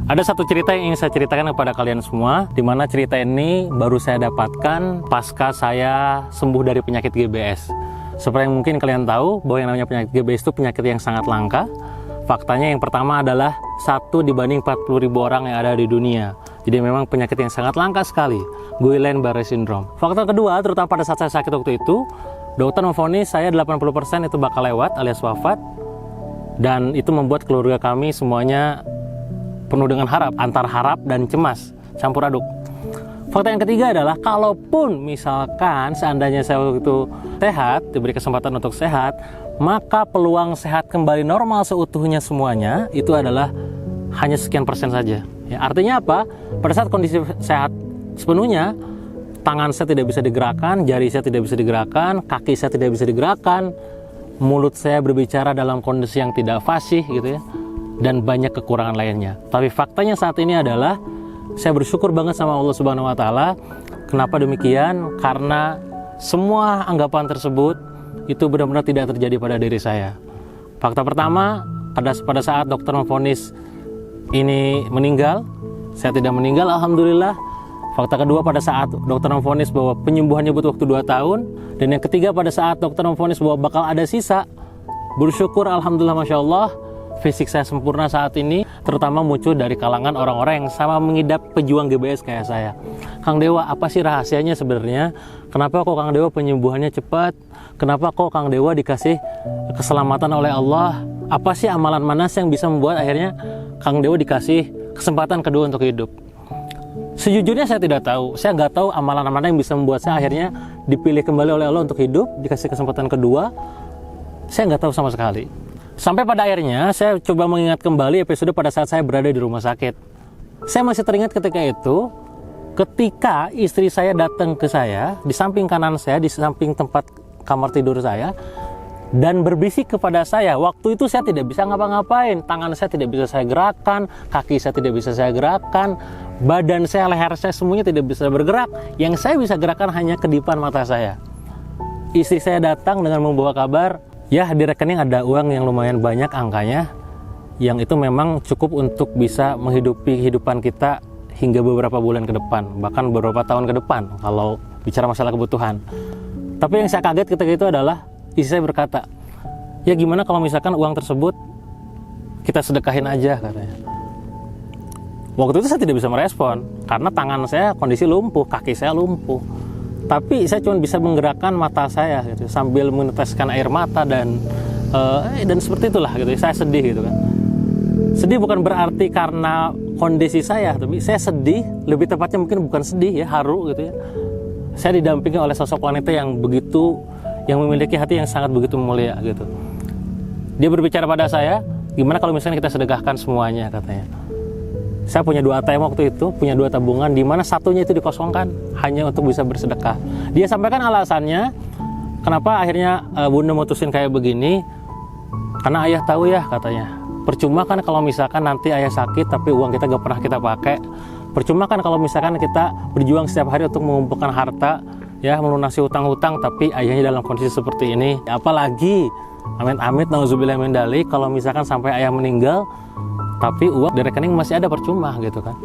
Ada satu cerita yang ingin saya ceritakan kepada kalian semua, di mana cerita ini baru saya dapatkan pasca saya sembuh dari penyakit GBS. Seperti yang mungkin kalian tahu, bahwa yang namanya penyakit GBS itu penyakit yang sangat langka. Faktanya yang pertama adalah 1 dibanding 40.000 orang yang ada di dunia. Jadi memang penyakit yang sangat langka sekali, Guillain-Barré syndrome. Fakta kedua, terutama pada saat saya sakit waktu itu, dokter memvonis saya 80% itu bakal lewat alias wafat. Dan itu membuat keluarga kami semuanya penuh dengan harap, antar harap dan cemas, campur aduk. Fakta yang ketiga adalah, kalaupun misalkan seandainya saya waktu itu sehat, diberi kesempatan untuk sehat, maka peluang sehat kembali normal seutuhnya semuanya, itu adalah hanya sekian persen saja. Ya, artinya apa? Pada saat kondisi sehat sepenuhnya, tangan saya tidak bisa digerakkan, jari saya tidak bisa digerakkan, kaki saya tidak bisa digerakkan, mulut saya berbicara dalam kondisi yang tidak fasih gitu ya, dan banyak kekurangan lainnya. Tapi faktanya saat ini adalah saya bersyukur banget sama Allah Subhanahu wa taala. Kenapa demikian? Karena semua anggapan tersebut itu benar-benar tidak terjadi pada diri saya. Fakta pertama, pada saat dokter memvonis ini meninggal, saya tidak meninggal, alhamdulillah. Fakta kedua, pada saat dokter memvonis bahwa penyembuhannya butuh waktu 2 tahun. Dan yang ketiga, pada saat dokter memvonis bahwa bakal ada sisa, bersyukur alhamdulillah, masya Allah, fisik saya sempurna saat ini, terutama muncul dari kalangan orang-orang yang sama mengidap pejuang GBS kayak saya. Kang Dewa, apa sih rahasianya sebenarnya? Kenapa kok Kang Dewa penyembuhannya cepat? Kenapa kok Kang Dewa dikasih keselamatan oleh Allah? Apa sih amalan manas yang bisa membuat akhirnya Kang Dewa dikasih kesempatan kedua untuk hidup? Sejujurnya saya tidak tahu. Saya nggak tahu amalan mana yang bisa membuat saya akhirnya dipilih kembali oleh Allah untuk hidup, dikasih kesempatan kedua. Saya nggak tahu sama sekali. Sampai pada akhirnya saya coba mengingat kembali episode pada saat saya berada di rumah sakit. Saya masih teringat ketika itu, ketika istri saya datang ke saya, di samping kanan saya, di samping tempat kamar tidur saya, dan berbisik kepada saya. Waktu itu saya tidak bisa ngapa-ngapain, tangan saya tidak bisa saya gerakan, kaki saya tidak bisa saya gerakan, badan saya, leher saya semuanya tidak bisa bergerak. Yang saya bisa gerakan hanya kedipan mata saya. Istri saya datang dengan membawa kabar, ya di rekening ada uang yang lumayan banyak angkanya, yang itu memang cukup untuk bisa menghidupi kehidupan kita hingga beberapa bulan ke depan, bahkan beberapa tahun ke depan kalau bicara masalah kebutuhan. Tapi yang saya kaget ketika itu adalah istri saya berkata, ya gimana kalau misalkan uang tersebut kita sedekahin aja, katanya. Waktu itu saya tidak bisa merespon karena tangan saya kondisi lumpuh, kaki saya lumpuh. Tapi saya cuma bisa menggerakkan mata saya gitu, sambil meneteskan air mata dan seperti itulah gitu. Saya sedih gitu kan. Sedih bukan berarti karena kondisi saya, tapi saya sedih, lebih tepatnya mungkin bukan sedih ya, haru gitu ya. Saya didampingi oleh sosok wanita yang memiliki hati yang sangat begitu mulia gitu. Dia berbicara pada saya, gimana kalau misalnya kita sedekahkan semuanya, katanya. Saya punya 2 ATM waktu itu, punya 2 tabungan, di mana satunya itu dikosongkan hanya untuk bisa bersedekah. Dia sampaikan alasannya, kenapa akhirnya Bunda mutusin kayak begini, karena ayah tahu ya, katanya. Percuma kan kalau misalkan nanti ayah sakit tapi uang kita gak pernah kita pakai. Percuma kan kalau misalkan kita berjuang setiap hari untuk mengumpulkan harta, ya melunasi hutang-hutang, tapi ayahnya dalam kondisi seperti ini. Apalagi amit-amit nauzubillah min dzalik, kalau misalkan sampai ayah meninggal tapi uang di rekening masih ada, percuma gitu kan.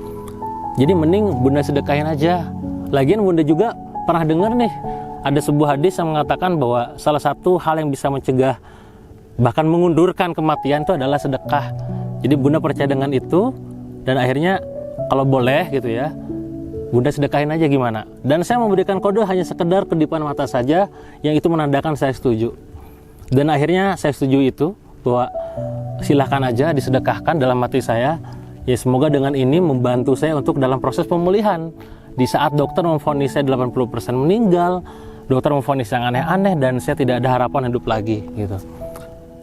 Jadi mending Bunda sedekahin aja. Lagian Bunda juga pernah dengar nih, ada sebuah hadis yang mengatakan bahwa salah satu hal yang bisa mencegah bahkan mengundurkan kematian itu adalah sedekah. Jadi Bunda percaya dengan itu, dan akhirnya kalau boleh gitu ya, Bunda sedekahin aja gimana. Dan saya memberikan kode hanya sekedar kedipan mata saja, yang itu menandakan saya setuju. Dan akhirnya saya setuju itu, bahwa silahkan aja disedekahkan dalam hati saya. Ya semoga dengan ini membantu saya untuk dalam proses pemulihan. Di saat dokter memvonis saya 80% meninggal, dokter memvonis yang aneh-aneh, dan saya tidak ada harapan hidup lagi gitu.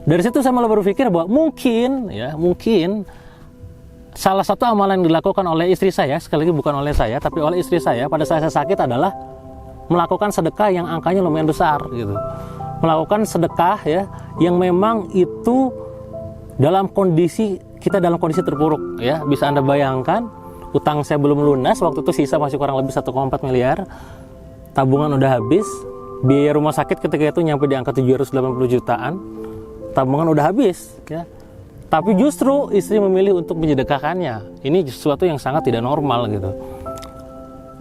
Dari situ saya malah berpikir bahwa mungkin salah satu amalan yang dilakukan oleh istri saya, sekali lagi bukan oleh saya, tapi oleh istri saya pada saat saya sakit adalah melakukan sedekah yang angkanya lumayan besar gitu. Melakukan sedekah ya yang memang itu dalam kondisi terpuruk ya. Bisa Anda bayangkan, utang saya belum lunas waktu itu, sisa masih kurang lebih 1,4 miliar. Tabungan udah habis, biaya rumah sakit ketika itu nyampe di angka 780 jutaan. Tabungan udah habis ya. Tapi justru istri memilih untuk menyedekahkannya. Ini sesuatu yang sangat tidak normal gitu.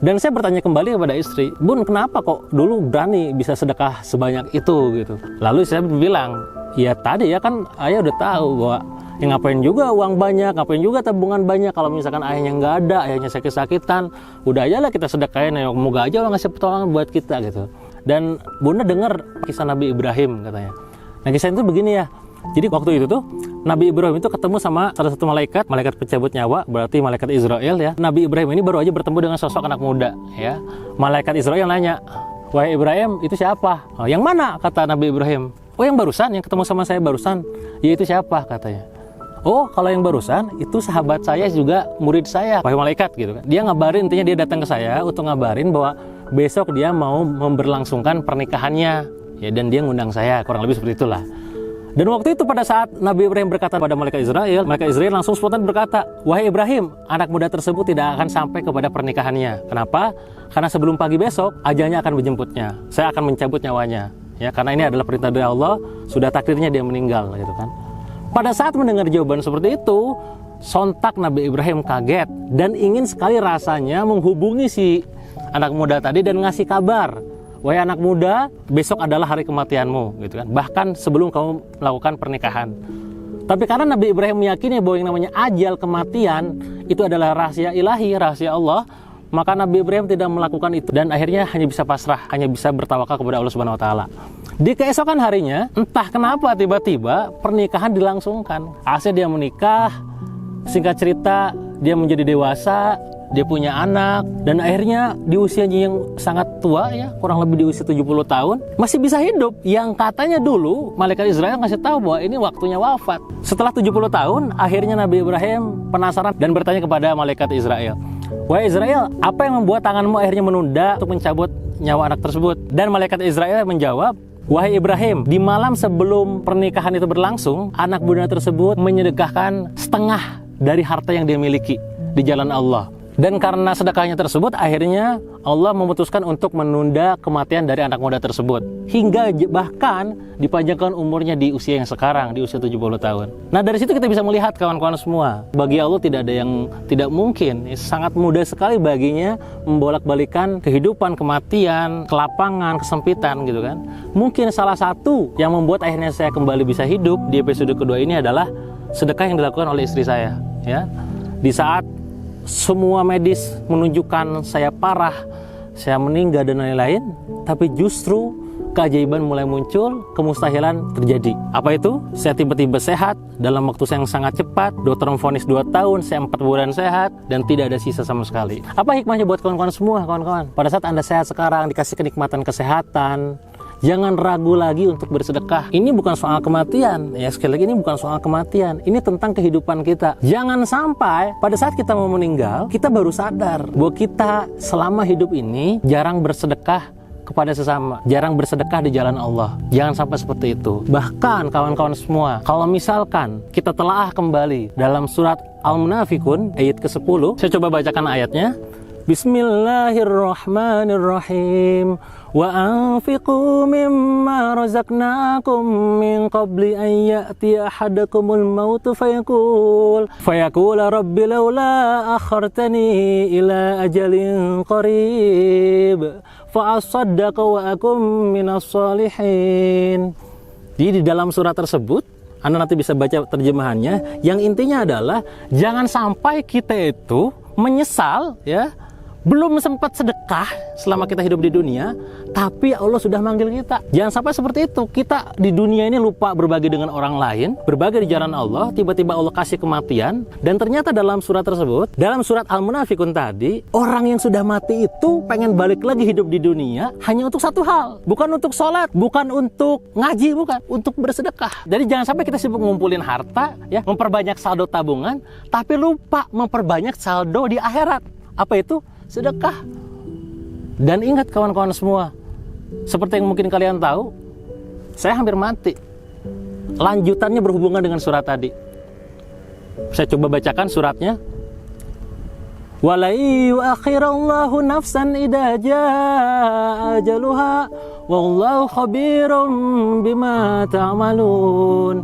Dan saya bertanya kembali kepada istri, Bun, kenapa kok dulu berani bisa sedekah sebanyak itu gitu? Lalu saya bilang, ya tadi ya kan ayah udah tahu bahwa ya ngapain juga uang banyak, ngapain juga tabungan banyak kalau misalkan ayahnya nggak ada, ayahnya sakit-sakitan, udah aja lah kita sedekahin, ya moga aja Allah ngasih pertolongan buat kita gitu. Dan Bunda dengar kisah Nabi Ibrahim katanya. Nah kisah itu begini ya. Jadi waktu itu tuh Nabi Ibrahim itu ketemu sama salah satu malaikat pencabut nyawa, berarti malaikat Israel ya. Nabi Ibrahim ini baru aja bertemu dengan sosok anak muda ya. Malaikat Israel nanya, "Wahai Ibrahim, itu siapa?" "Oh, yang mana?" kata Nabi Ibrahim. "Oh, yang barusan, yang ketemu sama saya barusan." "Ya itu siapa?" katanya. "Oh, kalau yang barusan itu sahabat saya juga murid saya." Wahai malaikat gitu kan. Dia ngabarin, intinya dia datang ke saya untuk ngabarin bahwa besok dia mau memberlangsungkan pernikahannya. Ya, dan dia ngundang saya, kurang lebih seperti itulah. Dan waktu itu pada saat Nabi Ibrahim berkata pada malaikat Israel langsung spontan berkata, "Wahai Ibrahim, anak muda tersebut tidak akan sampai kepada pernikahannya." Kenapa? Karena sebelum pagi besok ajalnya akan menjemputnya. Saya akan mencabut nyawanya. Ya, karena ini adalah perintah dari Allah, sudah takdirnya dia meninggal gitu kan. Pada saat mendengar jawaban seperti itu, sontak Nabi Ibrahim kaget dan ingin sekali rasanya menghubungi si anak muda tadi dan ngasih kabar, "Wahai anak muda, besok adalah hari kematianmu," gitu kan. Bahkan sebelum kamu melakukan pernikahan. Tapi karena Nabi Ibrahim meyakini bahwa yang namanya ajal kematian itu adalah rahasia ilahi, rahasia Allah, maka Nabi Ibrahim tidak melakukan itu dan akhirnya hanya bisa pasrah, hanya bisa bertawakal kepada Allah Subhanahu wa taala. Di keesokan harinya, entah kenapa tiba-tiba pernikahan dilangsungkan. Akhirnya dia menikah, singkat cerita dia menjadi dewasa, dia punya anak, dan akhirnya di usianya yang sangat tua ya, kurang lebih di usia 70 tahun, masih bisa hidup. Yang katanya dulu malaikat Israel ngasih tahu bahwa ini waktunya wafat. Setelah 70 tahun, akhirnya Nabi Ibrahim penasaran dan bertanya kepada malaikat Israel, "Wahai Israel, apa yang membuat tanganmu akhirnya menunda untuk mencabut nyawa anak tersebut?" Dan malaikat Israel menjawab, "Wahai Ibrahim, di malam sebelum pernikahan itu berlangsung, anak muda tersebut menyedekahkan setengah dari harta yang dia miliki di jalan Allah. Dan karena sedekahnya tersebut, akhirnya Allah memutuskan untuk menunda kematian dari anak muda tersebut. Hingga bahkan dipanjangkan umurnya di usia yang sekarang, di usia 70 tahun. Nah dari situ kita bisa melihat kawan-kawan semua, bagi Allah tidak ada yang tidak mungkin. Sangat mudah sekali baginya membolak-balikan kehidupan, kematian, kelapangan, kesempitan gitu kan. Mungkin salah satu yang membuat akhirnya saya kembali bisa hidup di episode kedua ini adalah sedekah yang dilakukan oleh istri saya. Ya, di saat semua medis menunjukkan saya parah, saya meninggal dan lain-lain, tapi justru keajaiban mulai muncul, kemustahilan terjadi. Apa itu? Saya tiba-tiba sehat dalam waktu yang sangat cepat. Dokter memvonis 2 tahun, saya 4 bulan sehat dan tidak ada sisa sama sekali. Apa hikmahnya buat kawan-kawan semua, kawan-kawan? Pada saat Anda sehat sekarang, dikasih kenikmatan kesehatan, jangan ragu lagi untuk bersedekah. Ini bukan soal kematian. Ya, sekali lagi ini bukan soal kematian. Ini tentang kehidupan kita. Jangan sampai pada saat kita mau meninggal, kita baru sadar bahwa kita selama hidup ini jarang bersedekah kepada sesama, jarang bersedekah di jalan Allah. Jangan sampai seperti itu. Bahkan kawan-kawan semua, kalau misalkan kita telaah kembali dalam surat Al-Munafikun ayat ke-10, saya coba bacakan ayatnya. Bismillahirrahmanirrahim. Wa anfiqu mimma razaqnakum min qabli an ya'tiya ahadakumul maut fayaqul rabbi laula akhartani ila ajalin qarib fa asaddaqa wa akum minas salihin. Jadi di dalam surat tersebut Anda nanti bisa baca terjemahannya, yang intinya adalah jangan sampai kita itu menyesal ya, belum sempat sedekah selama kita hidup di dunia, tapi Allah sudah manggil kita. Jangan sampai seperti itu. Kita di dunia ini lupa berbagi dengan orang lain, berbagi di jalan Allah, tiba-tiba Allah kasih kematian, dan ternyata dalam surat tersebut, dalam surat Al-Munafikun tadi, orang yang sudah mati itu pengen balik lagi hidup di dunia hanya untuk satu hal, bukan untuk sholat, bukan untuk ngaji, bukan, untuk bersedekah. Jadi jangan sampai kita sibuk ngumpulin harta, ya, memperbanyak saldo tabungan, tapi lupa memperbanyak saldo di akhirat. Apa itu? Sedekah. Dan ingat kawan-kawan semua, seperti yang mungkin kalian tahu, saya hampir mati. Lanjutannya berhubungan dengan surat tadi. Saya coba bacakan suratnya. Walai yu'akhirallahu nafsan idza jaa ajaluha wallahu khabirum bima ta'malun.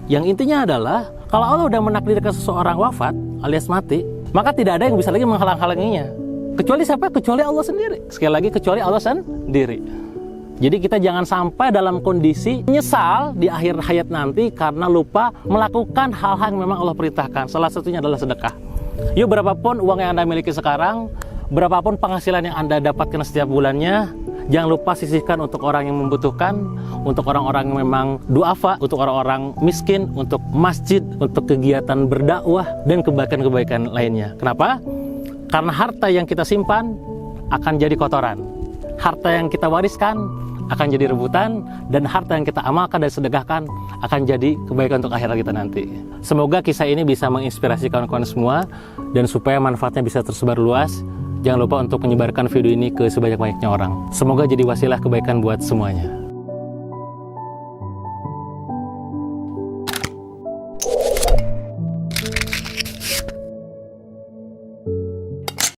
Yang intinya adalah, kalau Allah udah menakdirkan seseorang wafat alias mati, maka tidak ada yang bisa lagi menghalang-halanginya. Kecuali siapa? Kecuali Allah sendiri. Sekali lagi, kecuali Allah sendiri. Jadi kita jangan sampai dalam kondisi menyesal di akhir hayat nanti karena lupa melakukan hal-hal yang memang Allah perintahkan. Salah satunya adalah sedekah. Yuk, berapapun uang yang Anda miliki sekarang, berapapun penghasilan yang Anda dapatkan setiap bulannya, jangan lupa sisihkan untuk orang yang membutuhkan, untuk orang-orang yang memang duafa, untuk orang-orang miskin, untuk masjid, untuk kegiatan berdakwah, dan kebaikan-kebaikan lainnya. Kenapa? Karena harta yang kita simpan akan jadi kotoran. Harta yang kita wariskan akan jadi rebutan, dan harta yang kita amalkan dan sedekahkan akan jadi kebaikan untuk akhirat kita nanti. Semoga kisah ini bisa menginspirasi kawan-kawan semua, dan supaya manfaatnya bisa tersebar luas, jangan lupa untuk menyebarkan video ini ke sebanyak-banyaknya orang. Semoga jadi wasilah kebaikan buat semuanya.